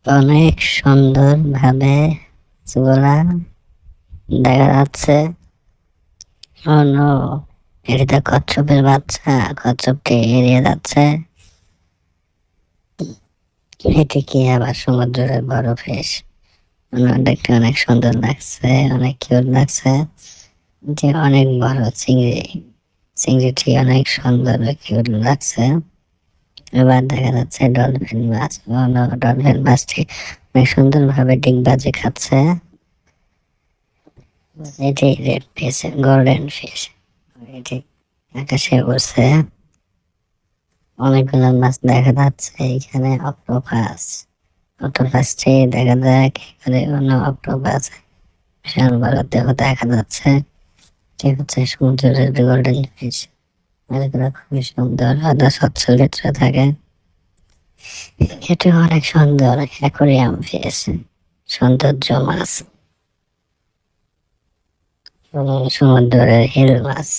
অনেক সুন্দর ভাবে মাছগুলা দেখা যাচ্ছে। অন্য এটা কচ্ছপের বাচ্চা, কচ্ছপকে এড়িয়ে যাচ্ছে। এটি কি আবার সমুদ্রের বড় ফিশ। দেখতে অনেক সুন্দর লাগছে, অনেক কিউট লাগছে। যে অনেক বড় চিংড়ি, চিংড়িটি অনেক সুন্দর কিউট লাগছে। এবার দেখা যাচ্ছে ডলফিন মাছ। ডলফিন মাছটি অনেক সুন্দর ভাবে ডিগবাজি খাচ্ছে। এটি রেড ফিশ, গোল্ডেন ফিশ। এটি আকাশে উড়ছে। অনেকগুলো মাছ দেখা যাচ্ছে এখানে। অক্টোপাস, অক্টোপাসটি দেখা যায় কি করে অন্য অক্টোপাস বিশাল বড় দেহ দেখা যাচ্ছে। এটি হচ্ছে সমুদ্রের গোল্ডেন ফিশ। এগুলো খুবই সুন্দর, আদা স্বচ্ছ ভিতরে থাকে। এটি অনেক সুন্দর অ্যাকোরিয়াম ফিশ, সৌন্দর্য মাছ, সমুদ্রের হিল মাছ।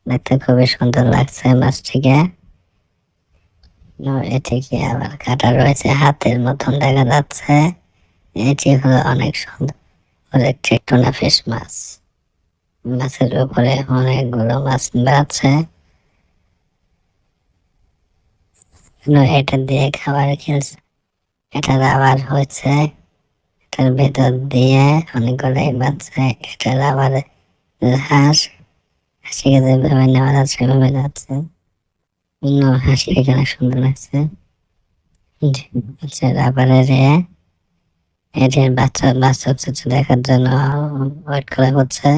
দেখতে খুবই সুন্দর লাগছে মাছটিকে। এটিকে আবার কাটা রয়েছে, হাতের মতন দেখা যাচ্ছে। এটি হলো অনেক সুন্দর একটি টুনা ফিশ মাছ। মাছের উপরে অনেকগুলো মাছ আছে। এটা দিয়ে খাবার খেলছে। এটার আবার হচ্ছে এটার ভেতর দিয়ে অনেকগুলো বাচ্চা। এটার আবার হাঁস, হাসিকে যেভাবে নেওয়া যাচ্ছে সেভাবে যাচ্ছে। হাসি এখানে সুন্দর লাগছে। রাবারের এটির বাচ্চা বাচ্চা দেখার জন্য ওয়েট করা হচ্ছে।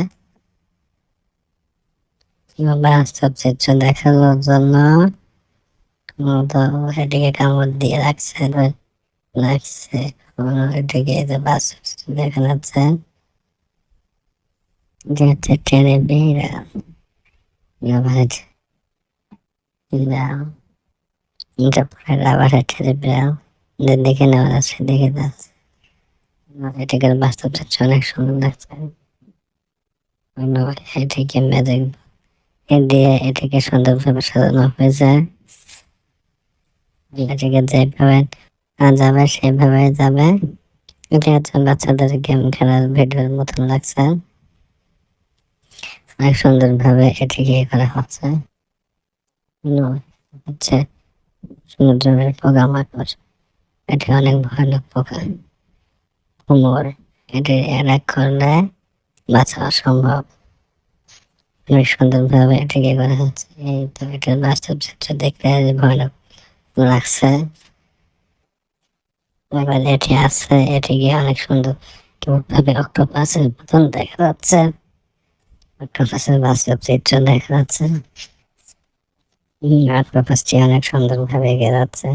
বাচ্চা চিত্র দেখানোর জন্য তো এটিকে কামড় দিয়ে রাখছে লাগছে। এটিকে বাচ্চা দেখা যাচ্ছে। যে হচ্ছে ট্রেনে বিড়াল, রাবারের টেনে বিড়াল দেখে নেওয়া যাচ্ছে, দেখে যাচ্ছে। এটাকে বাস্তব চিত্র অনেক সুন্দর লাগছে। এটিকে ম্যাজিক দিয়ে এটাকে সুন্দরভাবে সাজানো হয়েছে। এটাকে যেভাবে যাবে সেভাবে যাবে। এটা হচ্ছে বাচ্চাদের গেম খেলার ভিডিওর মতন লাগছে। অনেক সুন্দর ভাবে এটিকে করা হচ্ছে। হচ্ছে সমুদ্রের পোকা মাকড়। এটি অনেক ভয়ানক পোকা। কুমোর, এটি অ্যাটাক করলে বাঁচা অসম্ভব। অনেক সুন্দর ভাবে এটিকে করা হচ্ছে। এই তো এটার বাস্তব চিত্র দেখতে ভয়ানক লাগছে। এবার এটি আছে, এটিকে অনেক সুন্দর ভাবে অক্টোপাসের মতন দেখা যাচ্ছে। অক্টোপাসের বাস্তব চিত্র দেখা যাচ্ছে। অক্টোপাসটি অনেক সুন্দর ভাবে এগিয়ে যাচ্ছে।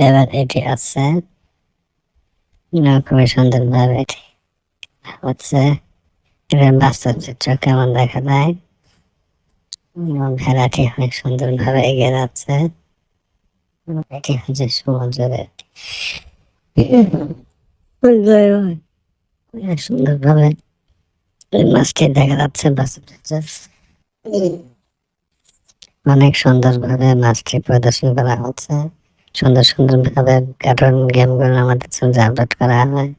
এবার এটি আছে, খুবই সুন্দর ভাবে এটি হচ্ছে। এটার বাস্তব চিত্র কেমন দেখা যায়। ভেড়াটি অনেক সুন্দর ভাবে এগিয়ে যাচ্ছে। এটি হচ্ছে সমুদ্রের সুন্দর ভাবে মাছটি দেখা যাচ্ছে। বাস্তব চিত্র অনেক সুন্দর ভাবে মাছটি প্রদর্শন করা হচ্ছে। সুন্দর সুন্দর ভাবে কার্টুন গেমগুলো আমাদের সামনে আপলোড করা হয়।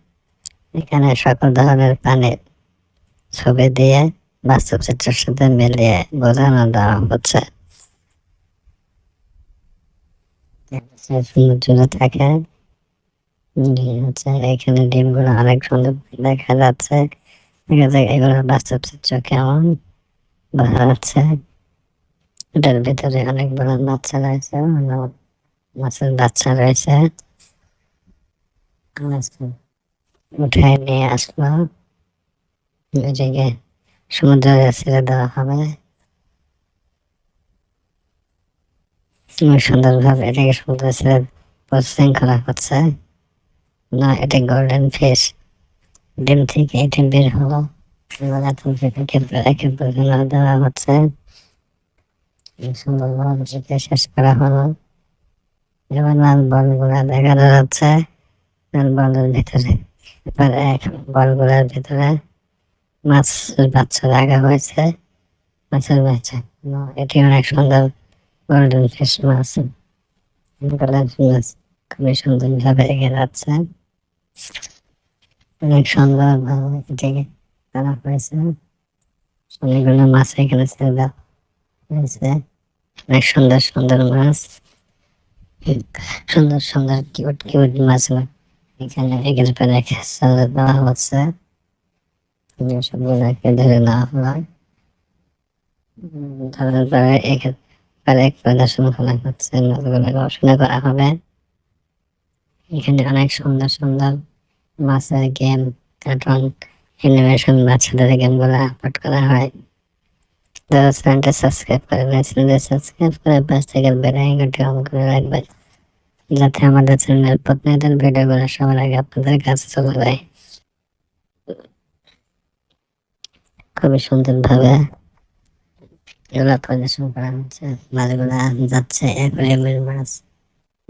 এখানে সকল ধরনের প্রাণীর ছবি দিয়ে বাস্তব চিত্রের সাথে মিলিয়ে বোঝানো দেওয়া হচ্ছে। সমুদ্রে থাকে এখানে ডিমগুলো অনেক সুন্দর দেখা যাচ্ছে। এগুলো বাস্তব চিত্র কেমন বোঝা যাচ্ছে। এটার ভিতরে অনেক বড় বাচ্চা রয়েছে, মাছের বাচ্চা রয়েছে। উঠায় নিয়ে আসলো, এটাকে সমুদ্রে ছেড়ে দেওয়া হবে। সুন্দর ভাবে এটাকে সমুদ্রে ছেড়ে প্রসেসিং করা হচ্ছে। না, এটা গোল্ডেন ফিশ। ডিম থেকে এটি বের হলো, দেওয়া হচ্ছে। সুন্দর ভাবে শেষ করা হলো। এবার লাল বলগুলা দেখা যাচ্ছে। লাল বলের ভিতরে এবার বলগুলার ভিতরে মাছের বাচ্চা রাখা হয়েছে। মাছের বাচ্চা এটি অনেক সুন্দর গোল্ডেন ফিশ মাছ, মাছ খুবই সুন্দর ভাবে এগিয়ে যাচ্ছে, অনেক সুন্দর ভাবে এটাকে করা হয়েছে। অনেকগুলো মাছ এখানে ছেড়ে দেওয়া হয়েছে, অনেক সুন্দর সুন্দর মাছ, সুন্দর সুন্দর কিউট কিউট মাছগুলো এখানে এগিয়ে রেখে ছেড়ে দেওয়া হচ্ছে। সবগুলোকে ধরে নেওয়া হলো, ধরার পরে এখানে প্রদর্শন করা হচ্ছে, মাছগুলো গবেষণা করা হবে। এখানে অনেক সুন্দর সুন্দর মাছের গেম, কার্টুন, অ্যানিমেশন, বাচ্চাদের গেমগুলো আপলোড করা হয়। যারা চ্যানেলটা সাবস্ক্রাইব করে না, চ্যানেলটা সাবস্ক্রাইব করে পাশ থেকে বেল আইকনটি অন করে রাখবেন, যাতে আমাদের চ্যানেলের প্রতিনিয়ত ভিডিওগুলো সবার আগে আপনাদের কাছে চলে যায়। খুবই সুন্দর ভাবে এগুলো প্রদর্শন করা হচ্ছে। মাছগুলো যাচ্ছে অ্যাকুয়ারিয়ামের মাছ,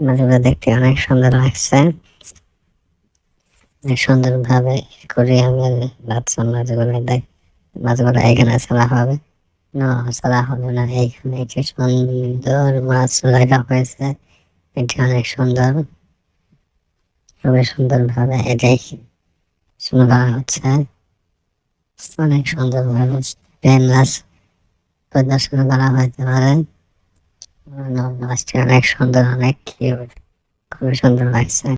মাছগুলো দেখতে অনেক সুন্দর লাগছে। সুন্দর ভাবে অ্যাকুয়ারিয়ামের বাচ্চা মাছগুলো এখানে ছাড়া হবে না, ছাড়া হবে না। এইখানে একটি সুন্দর মাছ রাখা হয়েছে, এটি অনেক সুন্দর, খুবই সুন্দর ভাবে এটাই শোনা হচ্ছে। অনেক সুন্দর ভাবে পেন মাছ প্রদর্শন করা হতে পারে। মাছটি অনেক সুন্দর, অনেক কিউট, খুবই সুন্দর লাগছে।